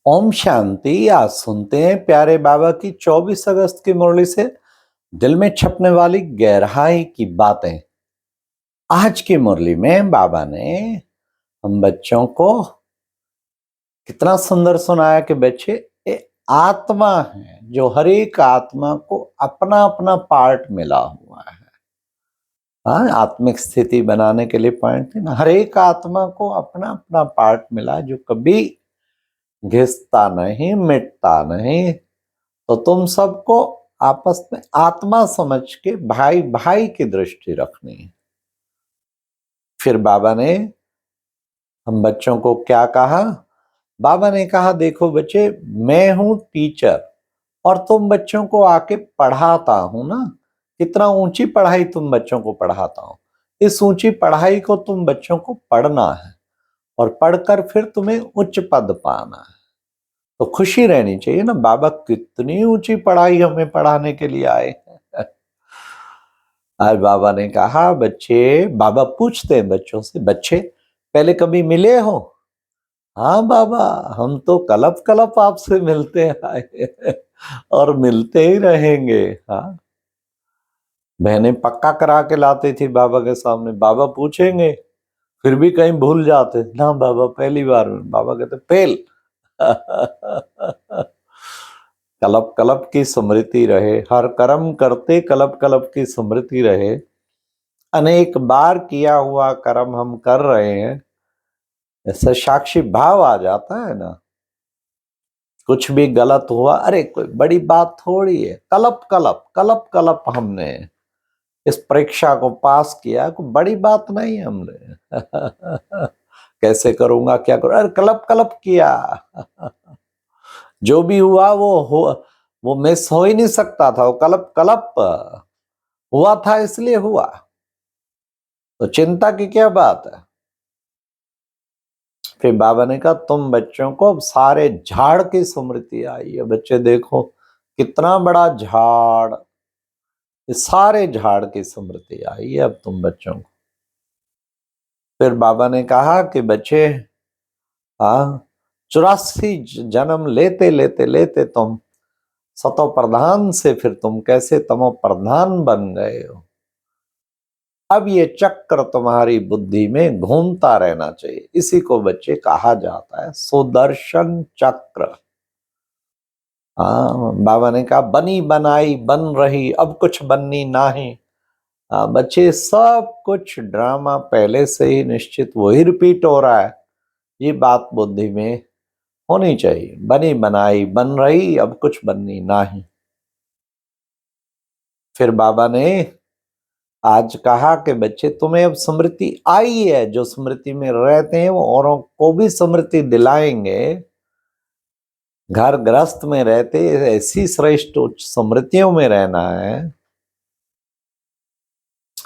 ओम शांति। आज सुनते हैं प्यारे बाबा की 24 अगस्त की मुरली से दिल में छपने वाली गहराई की बातें। आज की मुरली में बाबा ने हम बच्चों को कितना सुंदर सुनाया कि बच्चे ये आत्मा है, जो हर एक आत्मा को अपना अपना पार्ट मिला हुआ है। हाँ, आत्मिक स्थिति बनाने के लिए पॉइंट है ना, हर एक आत्मा को अपना अपना पार्ट मिला जो कभी घिसता नहीं, मिटता नहीं। तो तुम सबको आपस में आत्मा समझ के भाई भाई की दृष्टि रखनी है। फिर बाबा ने हम बच्चों को क्या कहा? बाबा ने कहा, देखो बच्चे, मैं हूं टीचर और तुम बच्चों को आके पढ़ाता हूं ना। कितना ऊंची पढ़ाई तुम बच्चों को पढ़ाता हूं। इस ऊंची पढ़ाई को तुम बच्चों को पढ़ना है और पढ़कर फिर तुम्हें उच्च पद पाना है। तो खुशी रहनी चाहिए ना, बाबा कितनी ऊंची पढ़ाई हमें पढ़ाने के लिए आए हैं। आज बाबा ने कहा, बच्चे, बाबा पूछते हैं बच्चों से, बच्चे पहले कभी मिले हो? हाँ बाबा, हम तो कलप कलप आपसे मिलते आए और मिलते ही रहेंगे। हाँ, बहनें पक्का करा के लाती थी बाबा के सामने। बाबा पूछेंगे फिर भी कहीं भूल जाते ना, बाबा पहली बार में। बाबा कहते फेल। कलप कलप की स्मृति रहे, हर कर्म करते कलप कलप की स्मृति रहे। अनेक बार किया हुआ कर्म हम कर रहे हैं, ऐसा साक्षी भाव आ जाता है ना। कुछ भी गलत हुआ, अरे कोई बड़ी बात थोड़ी है, कलप कलप कलप कलप हमने इस परीक्षा को पास किया, कोई बड़ी बात नहीं है हमने। कैसे करूंगा, क्या करूं, अरे कलप कलप किया। जो भी हुआ वो मिस हो ही नहीं सकता था, वो कलप कलप हुआ था, इसलिए हुआ। तो चिंता की क्या बात है? फिर बाबा ने कहा, तुम बच्चों को सारे झाड़ की स्मृति आई है। बच्चे देखो कितना बड़ा झाड़, इस सारे झाड़ की स्मृति आई है अब तुम बच्चों को। फिर बाबा ने कहा कि बच्चे, हाँ, 84 जन्म लेते लेते लेते तुम सतो प्रधान से फिर तुम कैसे तमो प्रधान बन गए हो। अब ये चक्र तुम्हारी बुद्धि में घूमता रहना चाहिए। इसी को बच्चे कहा जाता है सुदर्शन चक्र। हाँ, बाबा ने कहा, बनी बनाई बन रही, अब कुछ बननी नाही। हाँ बच्चे, सब कुछ ड्रामा पहले से ही निश्चित वही रिपीट हो रहा है। ये बात बुद्धि में होनी चाहिए। बनी बनाई बन रही, अब कुछ बननी नाही। फिर बाबा ने आज कहा कि बच्चे, तुम्हें अब स्मृति आई है, जो स्मृति में रहते हैं वो औरों को भी स्मृति दिलाएंगे। घर गृहस्थ में रहते ऐसी श्रेष्ठ उच्च स्मृतियों में रहना है।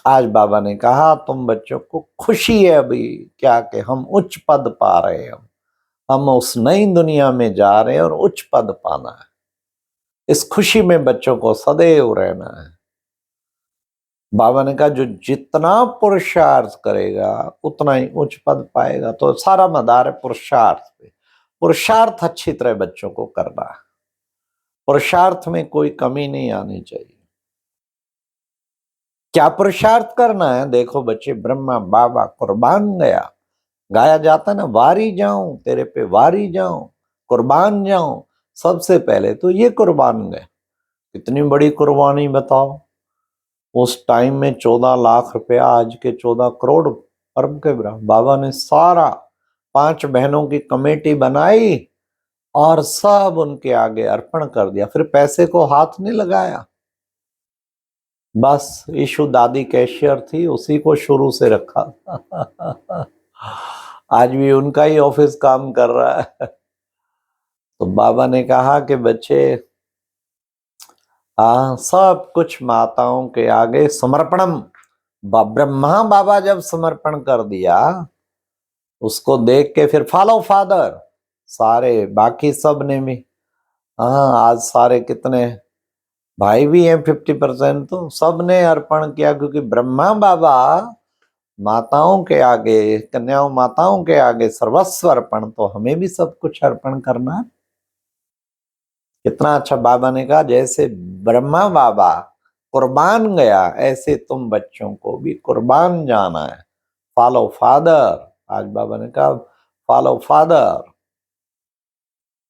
आज बाबा ने कहा, तुम बच्चों को खुशी है अभी क्या कि हम उच्च पद पा रहे हैं, हम उस नई दुनिया में जा रहे हैं और उच्च पद पाना है। इस खुशी में बच्चों को सदैव रहना है। बाबा ने कहा, जो जितना पुरुषार्थ करेगा उतना ही उच्च पद पाएगा। तो सारा मदार है पुरुषार्थ पे। पुरुषार्थ अच्छी तरह बच्चों को करना है, पुरुषार्थ में कोई कमी नहीं आनी चाहिए। क्या पुरुषार्थ करना है? देखो बच्चे, ब्रह्मा बाबा कुर्बान गया, गाया जाता है ना, वारी जाऊं तेरे पे, वारी जाऊं, कुर्बान जाऊं। सबसे पहले तो ये कुर्बान गए। कितनी बड़ी कुर्बानी बताओ। उस टाइम में 14 लाख रुपया, आज के 14 करोड़ अरब के बराबर। बाबा ने सारा 5 बहनों की कमेटी बनाई और सब उनके आगे अर्पण कर दिया। फिर पैसे को हाथ नहीं लगाया, बस ईशु दादी कैशियर थी, उसी को शुरू से रखा। आज भी उनका ही ऑफिस काम कर रहा है। तो बाबा ने कहा कि बच्चे, सब कुछ माताओं के आगे समर्पणम। ब्रह्मा बाबा जब समर्पण कर दिया, उसको देख के फिर फॉलो फादर, सारे बाकी सब ने भी। हाँ, आज सारे कितने भाई भी हैं, 50%, तो सब ने अर्पण किया, क्योंकि ब्रह्मा बाबा माताओं के आगे, कन्याओं माताओं के आगे सर्वस्व अर्पण, तो हमें भी सब कुछ अर्पण करना है। कितना अच्छा बाबा ने कहा, जैसे ब्रह्मा बाबा कुर्बान गया ऐसे तुम बच्चों को भी कुर्बान जाना है। Follow father. आज बाबा ने कहा फॉलो फादर।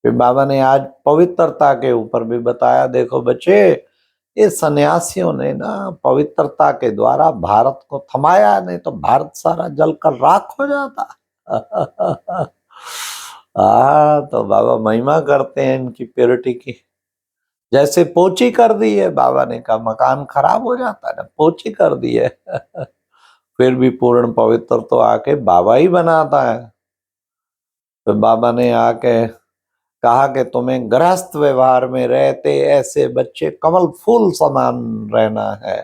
फिर बाबा ने आज पवित्रता के ऊपर भी बताया, देखो बच्चे, ये सन्यासियों ने ना पवित्रता के द्वारा भारत को थमाया, नहीं तो भारत सारा जलकर राख हो जाता। तो बाबा महिमा करते हैं इनकी प्योरिटी की। जैसे पोची कर दी है, बाबा ने कहा मकान खराब हो जाता है ना, पोची कर दी है। फिर भी पूर्ण पवित्र तो आके बाबा ही बनाता है। तो बाबा ने आके कहा कि तुम्हें गृहस्थ व्यवहार में रहते ऐसे बच्चे कमल फूल समान रहना है।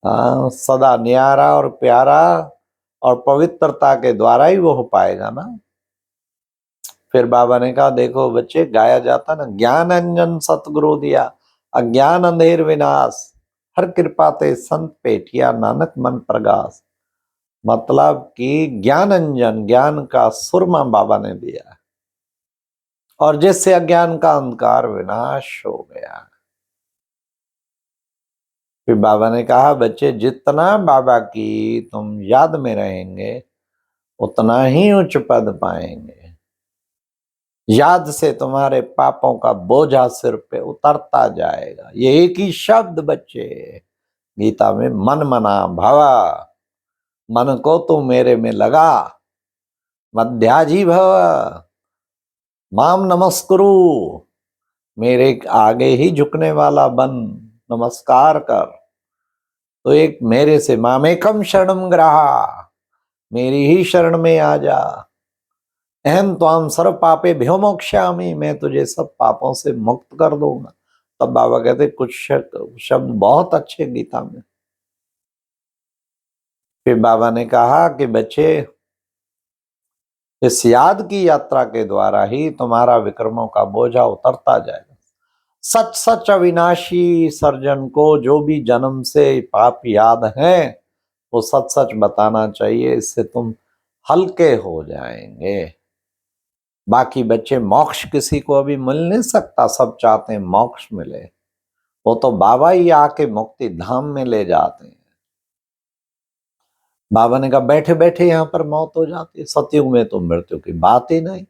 हाँ, सदा न्यारा और प्यारा और पवित्रता के द्वारा ही वो हो पाएगा ना। फिर बाबा ने कहा देखो बच्चे, गाया जाता ना, ज्ञान अंजन सतगुरु दिया, अज्ञान अंधेर विनाश, हर कृपा ते संत पेठिया, नानक मन प्रगास। मतलब कि ज्ञान अंजन, ज्ञान का सुरमा बाबा ने दिया और जिससे अज्ञान का अंधकार विनाश हो गया। फिर बाबा ने कहा बच्चे, जितना बाबा की तुम याद में रहेंगे उतना ही उच्च पद पाएंगे। याद से तुम्हारे पापों का बोझा सिर पे उतरता जाएगा। ये एक ही शब्द बच्चे गीता में, मन मना भवा, मन को तू मेरे में लगा, मध्याजी भव, माम नमस्कुरु, मेरे आगे ही झुकने वाला बन, नमस्कार कर। तो एक मेरे से मामेकम शरणम ग्रहा, मेरी ही शरण में आ जा। अहम त्वाम सर्व पापे भ्यो मोक्ष्यामि, मैं तुझे सब पापों से मुक्त कर दूंगा। तब बाबा कहते कुछ शब्द बहुत अच्छे गीता में। फिर बाबा ने कहा कि बच्चे, इस याद की यात्रा के द्वारा ही तुम्हारा विक्रमों का बोझा उतरता जाएगा। सच सच अविनाशी सर्जन को जो भी जन्म से पाप याद है वो सच सच बताना चाहिए, इससे तुम हल्के हो जाएंगे। बाकी बच्चे, मोक्ष किसी को अभी मिल नहीं सकता, सब चाहते हैं मोक्ष मिले, वो तो बाबा ही आके मुक्ति धाम में ले जाते हैं। बाबा ने कहा बैठे बैठे यहाँ पर मौत हो जाती है, सतयुग में तो मृत्यु की बात ही नहीं।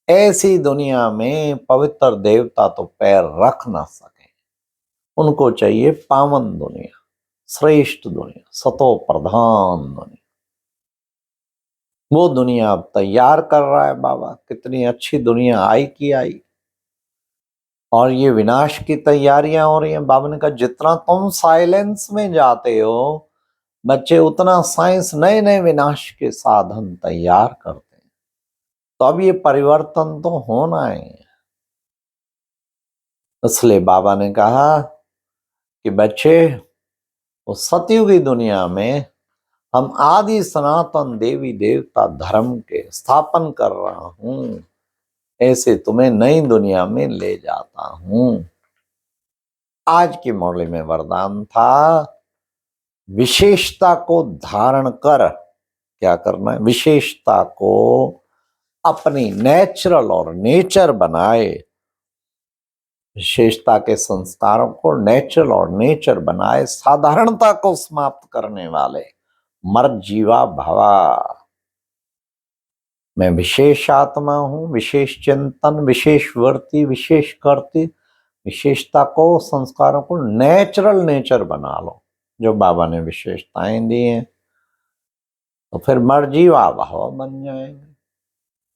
ऐसी दुनिया में पवित्र देवता तो पैर रख ना सके, उनको चाहिए पावन दुनिया, श्रेष्ठ दुनिया, सतो प्रधान दुनिया। वो दुनिया अब तैयार कर रहा है बाबा। कितनी अच्छी दुनिया आई की आई, और ये विनाश की तैयारियां हो रही हैं। बाबा ने कहा जितना तुम साइलेंस में जाते हो बच्चे, उतना साइंस नए नए विनाश के साधन तैयार करते हैं। तो अब ये परिवर्तन तो होना है। इसलिए बाबा ने कहा कि बच्चे, उस सतयुगी दुनिया में हम आदि सनातन देवी देवता धर्म के स्थापन कर रहा हूं, ऐसे तुम्हें नई दुनिया में ले जाता हूं। आज की मुरली में वरदान था, विशेषता को धारण कर क्या करना है, विशेषता को अपनी नेचुरल और नेचर बनाए। विशेषता के संस्कारों को नेचुरल और नेचर बनाए, साधारणता को समाप्त करने वाले मर्द जीवा भवा। मैं विशेष आत्मा हूं, विशेष चिंतन, विशेष वृत्ति, विशेष करती, विशेषता को, संस्कारों को नेचुरल नेचर बना लो जो बाबा ने विशेषताएं दी हैं, तो फिर मर्जीवा भाव बन जाएंगे।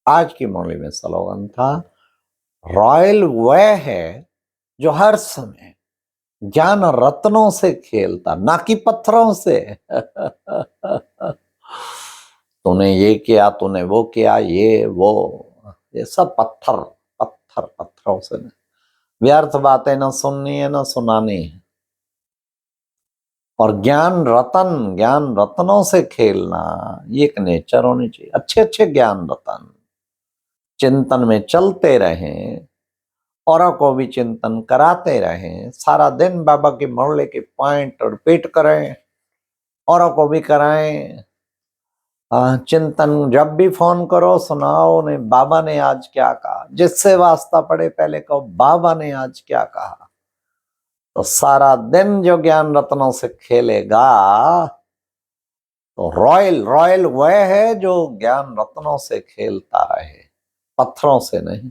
आज की मुरली में स्लोगन था, रॉयल वह है जो हर समय ज्ञान रत्नों से खेलता, ना कि पत्थरों से। तूने ये किया, तूने वो किया, ये सब पत्थर पत्थर पत्थरों से नहीं। व्यर्थ बातें न सुननी है न सुनानी है। और ज्ञान रत्नों से खेलना, ये एक नेचर होनी चाहिए। अच्छे अच्छे ज्ञान रतन चिंतन में चलते रहें, औरों को भी चिंतन कराते रहें। सारा दिन बाबा की मुरली के पॉइंट रिपीट करें, औरों को भी कराएं। चिंतन जब भी फोन करो सुनाओ ने बाबा ने आज क्या कहा, जिससे वास्ता पड़े पहले कहो बाबा ने आज क्या कहा। तो सारा दिन जो ज्ञान रत्नों से खेलेगा तो रॉयल रॉयल वह है जो ज्ञान रत्नों से खेलता रहे, पत्थरों से नहीं।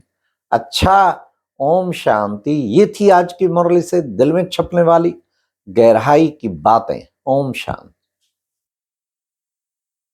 अच्छा, ओम शांति। ये थी आज की मुरली से दिल में छपने वाली गहराई की बातें। ओम शांति।